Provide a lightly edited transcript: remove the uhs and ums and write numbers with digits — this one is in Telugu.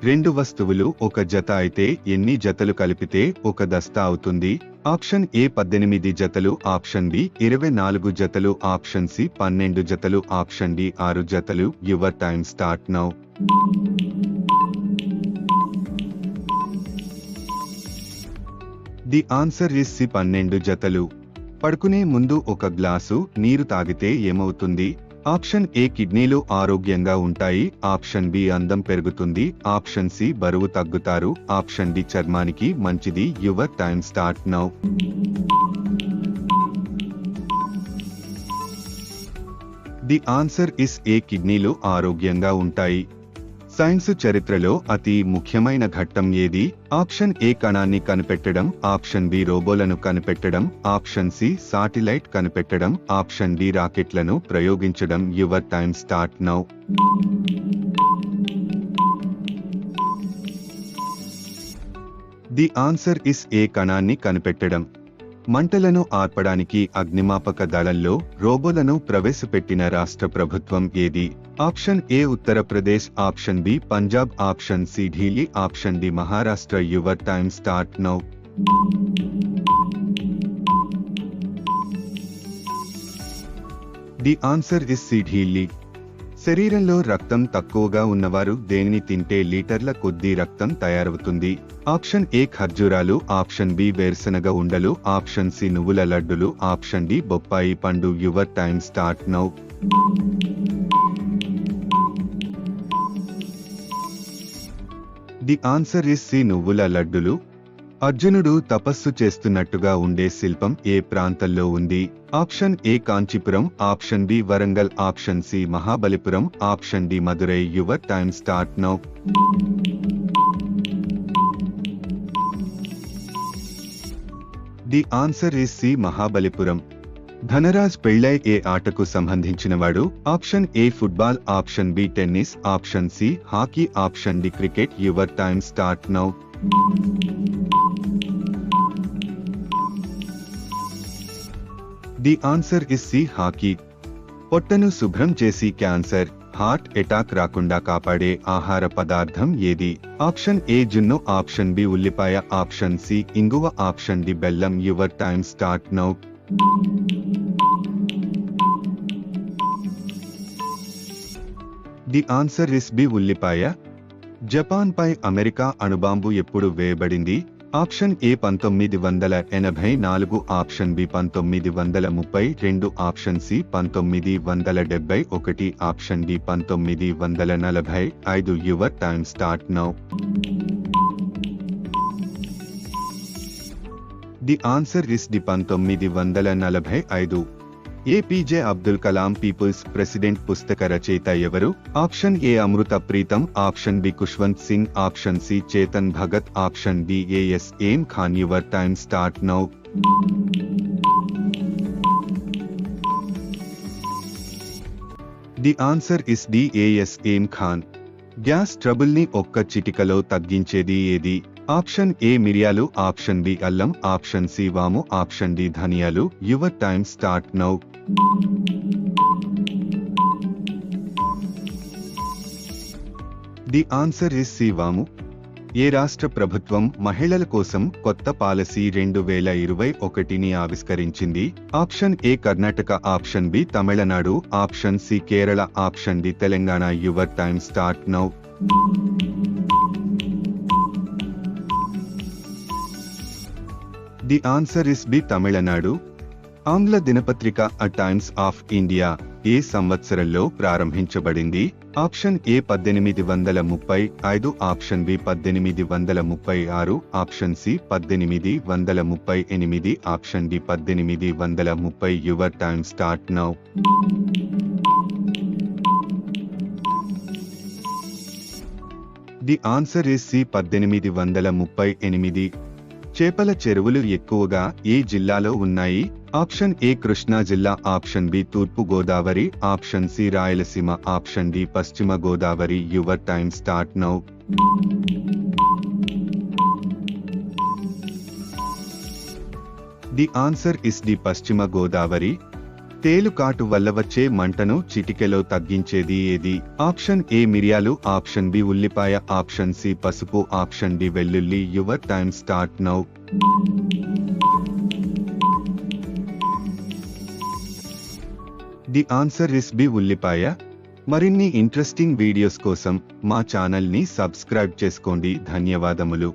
రెండు వస్తువులు ఒక జత అయితే ఎన్ని జతలు కలిపితే ఒక దస్తా అవుతుంది? ఆప్షన్ ఏ 18 జతలు, ఆప్షన్ బి 24 జతలు, ఆప్షన్ సి 12 జతలు, ఆప్షన్ డి 6 జతలు. Your time start now. The answer is C 12 జతలు. పడుకునే ముందు ఒక గ్లాసు నీరు తాగితే ఏమవుతుంది? ఆప్షన్ ఏ కిడ్నీలు ఆరోగ్యంగా ఉంటాయి, ఆప్షన్ బి అందం పెరుగుతుంది, ఆప్షన్ సి బరువు తగ్గుతారు, ఆప్షన్ డి చర్మానికి మంచిది. Your time start now. The answer is ఏ కిడ్నీలు ఆరోగ్యంగా ఉంటాయి. సైన్స్ చరిత్రలో అతి ముఖ్యమైన ఘట్టం ఏది? ఆప్షన్ ఏ కణాన్ని కనిపెట్టడం, ఆప్షన్ బి రోబోలను కనిపెట్టడం, ఆప్షన్ సి శాటిలైట్ కనిపెట్టడం, ఆప్షన్ డి రాకెట్లను ప్రయోగించడం. Your time start now. The answer is A కణాన్ని కనిపెట్టడం. మంటలను ఆర్పడానికి అగ్నిమాపక దళంలో రోబోలను ప్రవేశపెట్టిన రాష్ట్ర ప్రభుత్వం ఏది? Option A Uttar Pradesh, option B Punjab, option C Delhi, option D Maharashtra. Your time start now. The answer is C Delhi. శరీరంలో రక్తం తక్కువగా ఉన్నవారు దేనిని తింటే లీటర్ల కొద్దీ రక్తం తయారవుతుంది? ఆప్షన్ ఏ ఖర్జూరాలు, ఆప్షన్ బి వేరుశనగ ఉండలు, ఆప్షన్ సి నువ్వుల లడ్డులు, ఆప్షన్ డి బొప్పాయి పండు. Your time start now. The answer is C నువ్వుల లడ్డులు. అర్జునుడు తపస్సు చేస్తున్నట్టుగా ఉండే శిల్పం ఏ ప్రాంతంలో ఉంది? Option A Kanchipuram, option B Warangal, option C Mahabalipuram, option D Madurai. Your time start now. The answer is C Mahabalipuram. Dhanraj Pillay ఏ ఆటకు సంబంధించినవాడు? Option A football, option B tennis, option C hockey, option D cricket. Your time start now. The answer is C hockey. పొట్టను శుభ్రం చేసి క్యాన్సర్, హార్ట్ అటాక్ రాకుండా కాపాడే ఆహార పదార్థం ఏది? ఆప్షన్ ఏ జున్ను, ఆప్షన్ బి ఉల్లిపాయ, ఆప్షన్ సి ఇంగువ, ఆప్షన్ డి బెల్లం. Your time start now. The answer is B ఉల్లిపాయ. జపాన్ పై అమెరికా అణుబాంబు ఎప్పుడు వేయబడింది? Option A 1984, option B 1932, option C 1971, option D 1945. Your time start now. The answer is D 1945. APJ Abdul Kalam people's president పుస్తక రచయిత ఎవరు? Option A Amrita Pritam, option B Khushwant Singh, option C Chetan Bhagat, option D ASM Khan. Your time start now. The answer is D ASM Khan. Gas trouble ని ఒక్క చిటికలో తగ్గించేది ఏది? ఆప్షన్ ఏ మిరియాలు, ఆప్షన్ బి అల్లం, ఆప్షన్ సి వాము, ఆప్షన్ డి ధనియాలు. Your time start now. The answer is C వాము. ఏ రాష్ట్ర ప్రభుత్వం మహిళల కోసం కొత్త పాలసీ 2021ని ఆవిష్కరించింది? Option A Karnataka, option B Tamil Nadu, option C Kerala, option D Telangana. Your time start now. The answer is B Tamil Nadu. ఆంగ్ల దినపత్రిక అ టైమ్స్ ఆఫ్ ఇండియా ఏ సంవత్సరంలో ప్రారంభించబడింది? Option A 1835, option B 1836, option C 1838, option D 1830. Your time start now. The answer is C 1838. చేపల చెరువులు ఎక్కువగా ఏ జిల్లాలో ఉన్నాయి? ఆప్షన్ ఏ కృష్ణా జిల్లా, ఆప్షన్ బి తూర్పు Godavari, option C Rayalaseema, option D పశ్చిమ Godavari. Your time start now. The answer is D పశ్చిమ గోదావరి. తేలుకాటు వల్ల వచ్చే మంటను చిటికెలో తగ్గించేది ఏది? ఆప్షన్ ఏ మిరియాలు, ఆప్షన్ బి ఉల్లిపాయ, ఆప్షన్ సి పసుపు, ఆప్షన్ డి వెల్లుల్లి. Your time start now. The answer is B ఉల్లిపాయ. మరిన్ని ఇంట్రెస్టింగ్ వీడియోస్ కోసం మా ఛానల్ని సబ్స్క్రైబ్ చేసుకోండి. ధన్యవాదములు.